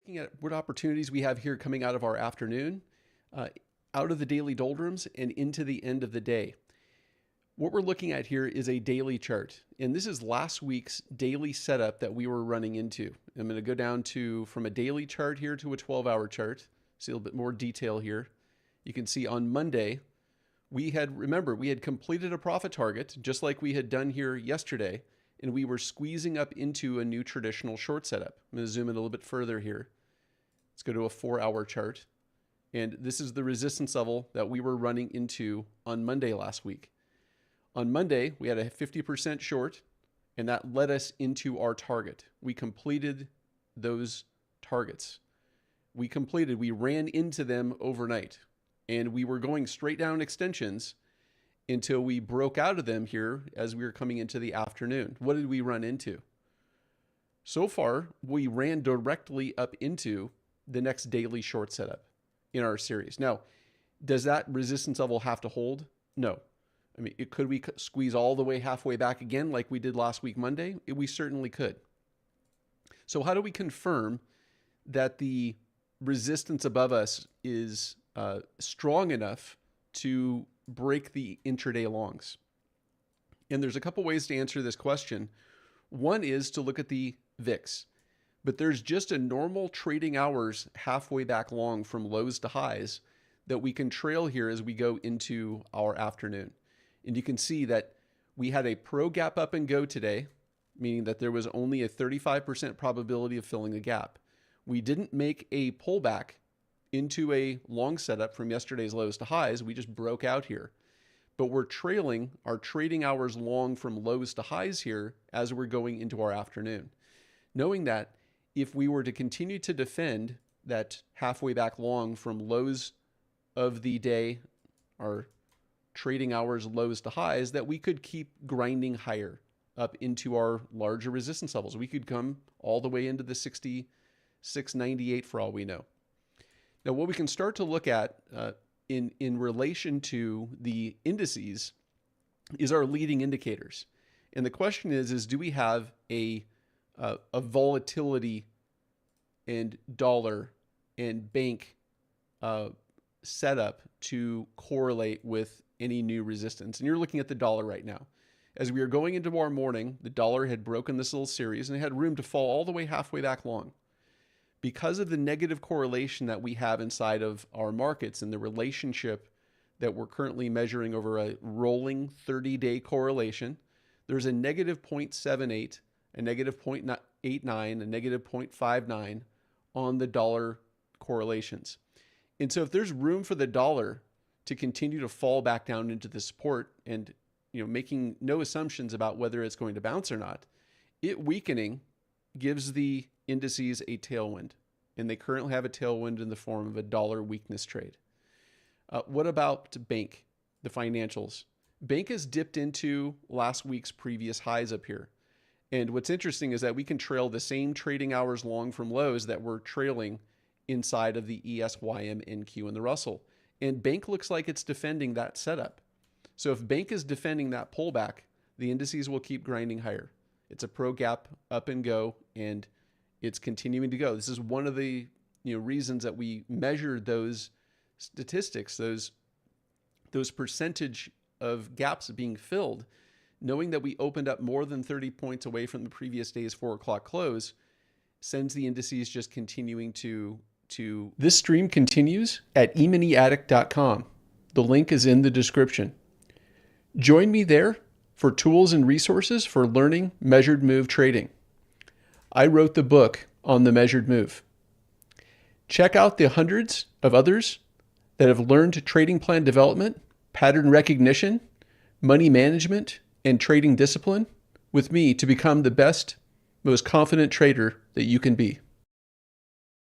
Looking at what opportunities we have here coming out of our afternoon, uh, out of the daily doldrums and into the end of the day. What we're looking at here is a daily chart, and this is last week's daily setup that we were running into. I'm going to go down from a daily chart here to a 12-hour chart, see a little bit more detail here. You can see on Monday, we had completed a profit target, just like we had done here yesterday, and we were squeezing up into a new traditional short setup. I'm going to zoom in a little bit further here. Let's go to a 4-hour chart. And this is the resistance level that we were running into on Monday last week. On Monday, we had a 50% short, and that led us into our target. We completed those targets. We ran into them overnight, and we were going straight down extensions until we broke out of them here as we were coming into the afternoon. What did we run into? So far, we ran directly up into the next daily short setup in our series. Now, does that resistance level have to hold? No. I mean, could we squeeze all the way halfway back again like we did last week Monday? We certainly could. So how do we confirm that the resistance above us is strong enough to break the intraday longs? And there's a couple ways to answer this question. One is to look at the VIX, but there's just a normal trading hours halfway back long from lows to highs that we can trail here as we go into our afternoon. And you can see that we had a pro gap up and go today, meaning that there was only a 35% probability of filling the gap. We didn't make a pullback into a long setup from yesterday's lows to highs. We just broke out here. But we're trailing our trading hours long from lows to highs here as we're going into our afternoon. Knowing that if we were to continue to defend that halfway back long from lows of the day, our trading hours lows to highs, that we could keep grinding higher up into our larger resistance levels. We could come all the way into the 66.98 for all we know. Now, what we can start to look at in relation to the indices is our leading indicators. And the question is do we have a volatility and dollar and bank setup to correlate with any new resistance? And you're looking at the dollar right now. As we were going into our morning, the dollar had broken this little series and it had room to fall all the way halfway back long. Because of the negative correlation that we have inside of our markets and the relationship that we're currently measuring over a rolling 30-day correlation, there's a negative 0.78, a negative 0.89, a negative 0.59 on the dollar correlations. And so if there's room for the dollar to continue to fall back down into the support and making no assumptions about whether it's going to bounce or not, it weakening gives the indices a tailwind, and they currently have a tailwind in the form of a dollar weakness trade. What about Bank, the financials? Bank has dipped into last week's previous highs up here. And what's interesting is that we can trail the same trading hours long from lows that we're trailing inside of the ESYM, NQ, and the Russell. And Bank looks like it's defending that setup. So if Bank is defending that pullback, the indices will keep grinding higher. It's a pro gap up and go, and it's continuing to go. This is one of the reasons that we measure those statistics, those percentage of gaps being filled, knowing that we opened up more than 30 points away from the previous day's 4 o'clock close, sends the indices just continuing to. This stream continues at eMoneyAddict.com. The link is in the description. Join me there for tools and resources for learning measured move trading. I wrote the book on the measured move. Check out the hundreds of others that have learned trading plan development, pattern recognition, money management, and trading discipline with me to become the best, most confident trader that you can be.